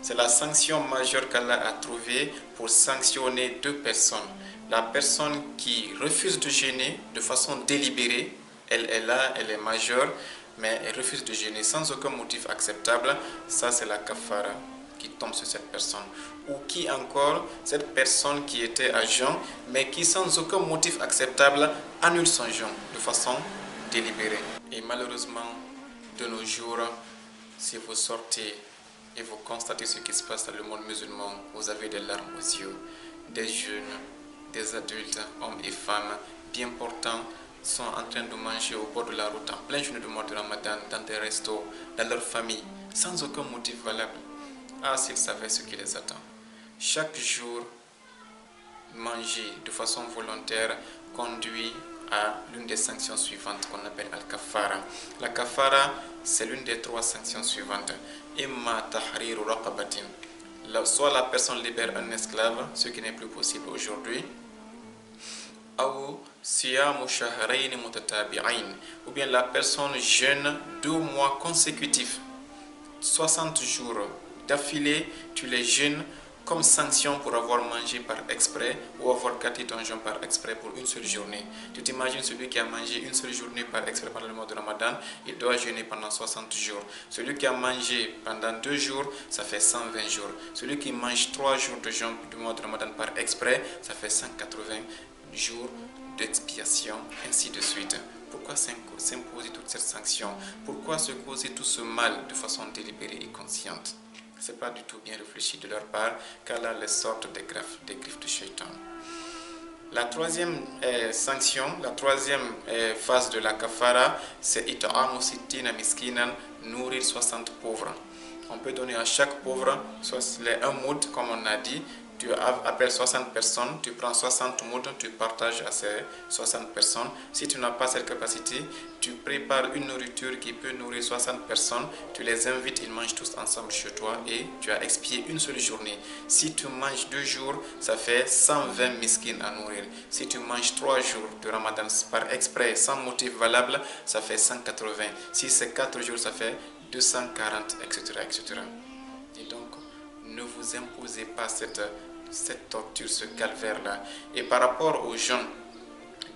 C'est la sanction majeure qu'Allah a trouvée pour sanctionner deux personnes. La personne qui refuse de jeûner de façon délibérée, elle est là, elle est majeure, mais elle refuse de jeûner sans aucun motif acceptable. Ça, c'est la kafara qui tombe sur cette personne. Ou qui encore, cette personne qui était à jeûn, mais qui sans aucun motif acceptable annule son jeûn de façon délibérée. Et malheureusement, de nos jours, si vous sortez et vous constatez ce qui se passe dans le monde musulman, vous avez des larmes aux yeux. Des jeunes, des adultes, hommes et femmes, bien portants, sont en train de manger au bord de la route en plein jeûne du mois de Ramadan, dans des restos, dans leur famille, sans aucun motif valable. Ah, s'ils savaient ce qui les attend. Chaque jour, manger de façon volontaire conduit à l'une des sanctions suivantes qu'on appelle al-kafara. La kafara, c'est l'une des trois sanctions suivantes. Imma tahriru raqabatin. Soit la personne libère un esclave, ce qui n'est plus possible aujourd'hui. Ou siyamu shahrayn mutatabi'ain. Ou bien la personne jeûne 2 mois consécutifs. 60 jours d'affilée, tu les jeûnes comme sanction pour avoir mangé par exprès ou avoir gâté ton jeûne par exprès pour une seule journée. Tu t'imagines celui qui a mangé une seule journée par exprès pendant le mois de Ramadan, il doit jeûner pendant 60 jours. Celui qui a mangé pendant 2 jours, ça fait 120 jours. Celui qui mange 3 jours de jeûne du mois de Ramadan par exprès, ça fait 180 jours d'expiation, ainsi de suite. Pourquoi s'imposer toutes ces sanctions? Pourquoi se causer tout ce mal de façon délibérée et consciente? Ce n'est pas du tout bien réfléchi de leur part, qu'Allah les sorte des griffes de Shaitan. La troisième sanction, la troisième phase de la kafara, c'est it'amu sittina miskinan, nourrir 60 pauvres. On peut donner à chaque pauvre un moud, comme on a dit. Tu appelles 60 personnes, tu prends 60 mouds, tu partages à ces 60 personnes. Si tu n'as pas cette capacité, tu prépares une nourriture qui peut nourrir 60 personnes, tu les invites, ils mangent tous ensemble chez toi et tu as expié une seule journée. Si tu manges 2 jours, ça fait 120 miskines à nourrir. Si tu manges 3 jours de Ramadan par exprès, sans motif valable, ça fait 180. Si c'est 4 jours, ça fait 240, etc. etc. Et donc, ne vous imposez pas cette torture, ce calvaire-là. Et par rapport aux jeûnes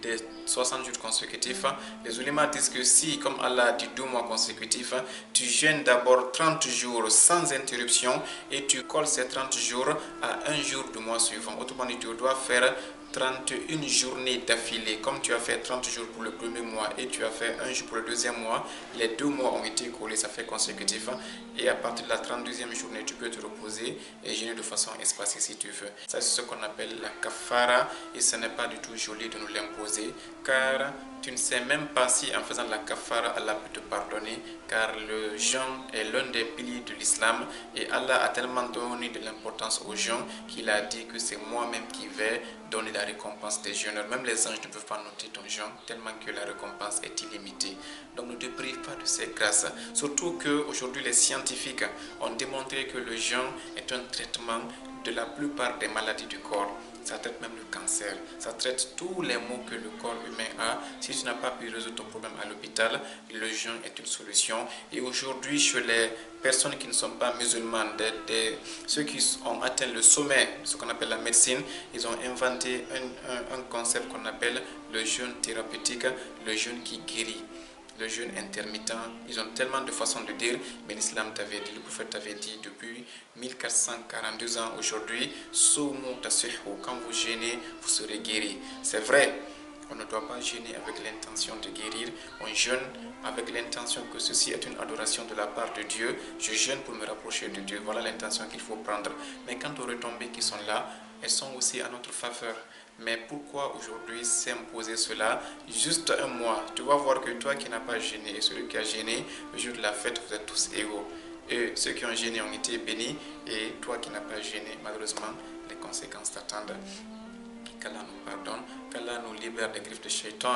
des 60 jours consécutifs, les ulémas disent que si, comme Allah a dit 2 mois consécutifs, tu jeûnes d'abord 30 jours sans interruption et tu colles ces 30 jours à un jour du mois suivant. Autrement dit, tu dois faire 31 journées d'affilée. Comme tu as fait 30 jours pour le premier mois et tu as fait un jour pour le deuxième mois, les 2 mois ont été collés, ça fait consécutif. Et à partir de la 32e journée, tu peux te reposer et jeûner de façon espacée si tu veux. Ça, c'est ce qu'on appelle la kafara et ce n'est pas du tout joli de nous l'imposer car tu ne sais même pas si en faisant la kafara, Allah peut te pardonner car le jeûne est l'un des piliers de l'islam et Allah a tellement donné de l'importance au jeûne qu'il a dit que c'est moi-même qui vais donner la récompense des jeûneurs. Même les anges ne peuvent pas noter ton jeûne tellement que la récompense est illimitée. Donc ne te prive pas de ces grâces. Surtout qu'aujourd'hui les scientifiques ont démontré que le jeûne est un traitement de la plupart des maladies du corps. Ça traite même le cancer, ça traite tous les maux que le corps humain a. Si tu n'as pas pu résoudre ton problème à l'hôpital, le jeûne est une solution. Et aujourd'hui, chez les personnes qui ne sont pas musulmanes, ceux qui ont atteint le sommet, ce qu'on appelle la médecine, ils ont inventé un concept qu'on appelle le jeûne thérapeutique, le jeûne qui guérit. Le jeûne intermittent, ils ont tellement de façons de dire, mais l'islam t'avait dit, le prophète t'avait dit depuis 1442 ans aujourd'hui, quand vous jeûnez, vous serez guéri. C'est vrai, on ne doit pas jeûner avec l'intention de guérir, on jeûne avec l'intention que ceci est une adoration de la part de Dieu, je jeûne pour me rapprocher de Dieu, voilà l'intention qu'il faut prendre. Mais quant aux retombées qui sont là, elles sont aussi à notre faveur. Mais pourquoi aujourd'hui s'imposer cela juste un mois? Tu vas voir que toi qui n'as pas gêné et celui qui a gêné, le jour de la fête, vous êtes tous égaux. Et ceux qui ont gêné ont été bénis et toi qui n'as pas gêné, malheureusement, les conséquences t'attendent. Qu'Allah nous pardonne, qu'Allah nous libère des griffes de Shaitan.